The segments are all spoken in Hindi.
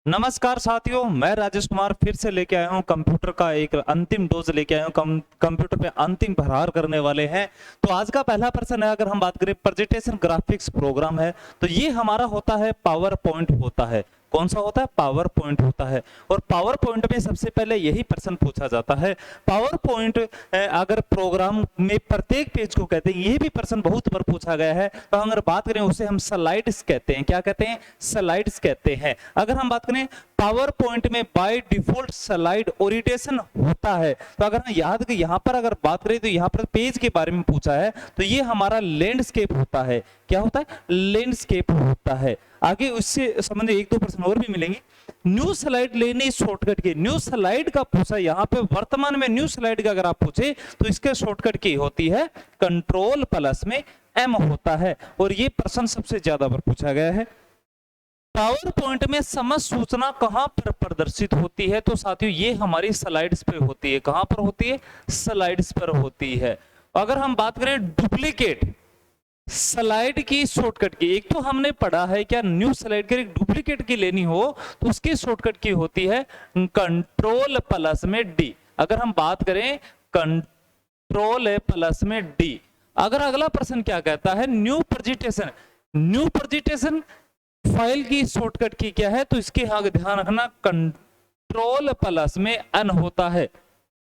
नमस्कार साथियों, मैं राजेश कुमार फिर से लेके आया हूँ कंप्यूटर का एक अंतिम डोज लेके आया हूँ। कंप्यूटर पे अंतिम प्रहार करने वाले हैं। तो आज का पहला प्रश्न है, अगर हम बात करें प्रेजेंटेशन ग्राफिक्स प्रोग्राम है तो ये हमारा होता है पावर पॉइंट होता है। कौन सा होता है? पावर पॉइंट होता है। और पावर पॉइंट में सबसे पहले यही प्रश्न पूछा जाता है। पावर पॉइंट अगर प्रोग्राम में प्रत्येक पेज को कहते हैं, ये भी प्रश्न बहुत बार पूछा गया है। तो अगर बात करें उसे हम स्लाइड्स कहते हैं। क्या कहते हैं? स्लाइड्स कहते हैं। अगर हम बात करें पावर पॉइंट में बाय डिफॉल्ट स्लाइड ओरिएंटेशन होता है। तो अगर हम याद करें यहाँ पर अगर बात करें तो यहाँ पर पेज के बारे में पूछा है तो ये हमारा लैंडस्केप होता है। क्या होता है? लैंडस्केप होता है। आगे उससे संबंधित एक दो प्रश्न और भी मिलेंगे। न्यू स्लाइड लेने शॉर्टकट की, न्यू स्लाइड का पूछा यहाँ पे। वर्तमान में न्यू स्लाइड का अगर आप पूछे तो इसके शॉर्टकट की होती है कंट्रोल प्लस में एम होता है। और ये प्रश्न सबसे ज्यादा बार पूछा गया है। पावर पॉइंट में समस्त सूचना कहां पर प्रदर्शित होती है? तो साथियों ये हमारी स्लाइड्स पे होती है। कहां पर होती है? स्लाइड्स पर होती है। अगर हम बात करें डुप्लीकेट स्लाइड की शॉर्टकट की, एक तो हमने पढ़ा है क्या न्यू स्लाइड की डुप्लीकेट की लेनी हो तो उसकी शॉर्टकट की होती है कंट्रोल प्लस में डी। अगर हम बात करें कंट्रोल प्लस में डी। अगर अगला प्रश्न क्या कहता है? New presentation, new presentation file की शॉर्टकट की क्या है? तो इसके आगे ध्यान रखना कंट्रोल प्लस में एन होता है।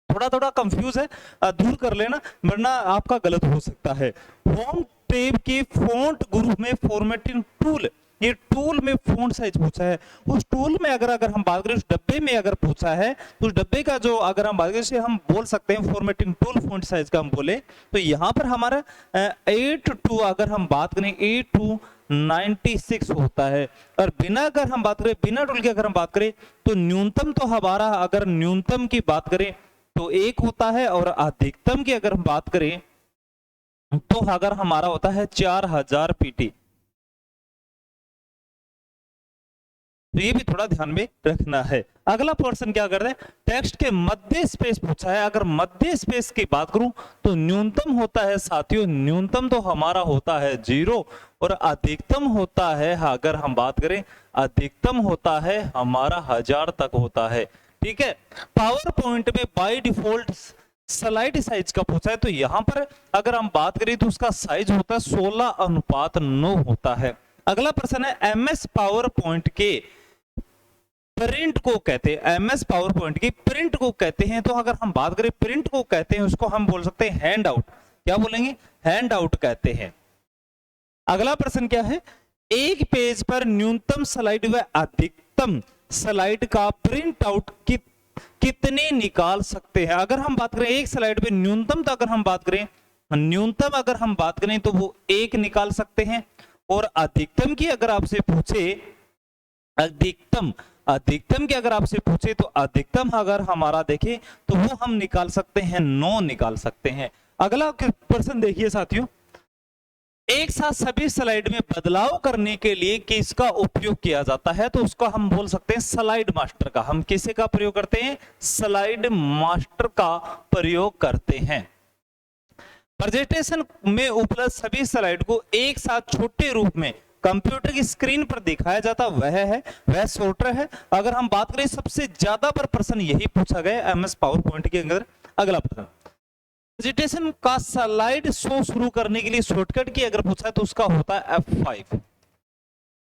थोड़ा थोड़ा कंफ्यूज है, दूर कर लेना वरना आपका गलत हो सकता है। होम टैब के फॉन्ट ग्रुप में फॉर्मेटिंग टूल, ये टूल में फॉन्ट साइज पूछा है। उस टूल में अगर हम बात करें, उस डब्बे में अगर पूछा है तो उस डब्बे का जो अगर हम बात करें से हम बोल सकते हैं फॉर्मेटिंग टूल फॉन्ट साइज का हम बोले तो यहाँ पर हमारा 8:2 अगर हम बात करें 8:96 होता है। और बिना अगर हम बात करें बिना टूल की अगर हम बात करें तो न्यूनतम तो हमारा अगर न्यूनतम की बात करें तो 1 होता है और अधिकतम की अगर हम बात करें तो अगर हमारा होता है 4000 पीटी। तो ये भी थोड़ा ध्यान में रखना है। अगला प्रश्न क्या करते हैं? टेक्स्ट के मध्य स्पेस पूछा है। अगर मध्य स्पेस की बात करूं तो न्यूनतम होता है साथियों, न्यूनतम तो हमारा होता है 0 और अधिकतम होता है, अगर हम बात करें अधिकतम होता है हमारा 1000 तक होता है। ठीक है। पावर पॉइंट में बाय डिफॉल्ट स्लाइड साइज का पूछा है तो यहां पर अगर हम बात करें तो उसका साइज होता है 16:9 होता है। अगला प्रश्न है एमएस पावर पॉइंट के प्रिंट को कहते हैं, एमएस पावर पॉइंट की प्रिंट को कहते हैं। तो अगर हम बात करें प्रिंट को कहते हैं उसको हम बोल सकते हैं हैंड आउट। क्या बोलेंगे? हैंड आउट कहते हैं। अगला प्रश्न क्या है? एक पेज पर न्यूनतम स्लाइड व अधिकतम स्लाइड का प्रिंट आउट कितने निकाल सकते हैं? अगर हम बात करें एक स्लाइड पे न्यूनतम तो अगर हम बात करें न्यूनतम अगर हम बात करें तो वो 1 निकाल सकते हैं। और अधिकतम की अगर आपसे पूछे अधिकतम की अगर आपसे पूछे तो अधिकतम अगर हमारा देखें तो वो हम निकाल सकते हैं 9 निकाल सकते हैं। अगला प्रश्न देखिए साथियों, एक साथ सभी स्लाइड में बदलाव करने के लिए किसका उपयोग किया जाता है? तो उसका हम बोल सकते हैं स्लाइड मास्टर का। हम किसे का प्रयोग करते हैं? स्लाइड मास्टर का प्रयोग करते हैं। प्रेजेंटेशन में उपलब्ध सभी स्लाइड को एक साथ छोटे रूप में कंप्यूटर की स्क्रीन पर दिखाया जाता वह सॉफ्टवेयर है। अगर हम बात करें सबसे ज्यादा पर प्रश्न यही पूछा गया एमएस पावर पॉइंट के अंदर। अगला प्रश्न, प्रेजेंटेशन का स्लाइड शो शुरू करने के लिए शॉर्टकट की अगर पूछा है तो उसका होता है F5।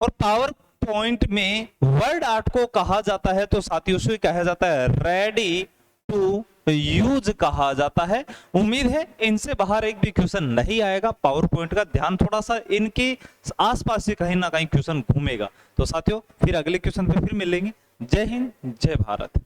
और पावर पॉइंट में वर्ड आर्ट को कहा जाता है तो साथियों उसे कहा जाता है रेडी टू यूज कहा जाता है। उम्मीद है इनसे बाहर एक भी क्वेश्चन नहीं आएगा। पावर पॉइंट का ध्यान थोड़ा सा इनके आसपास से कहीं ना कहीं क्वेश्चन घूमेगा। तो साथियों फिर अगले क्वेश्चन पे फिर मिलेंगे। जय हिंद, जय भारत।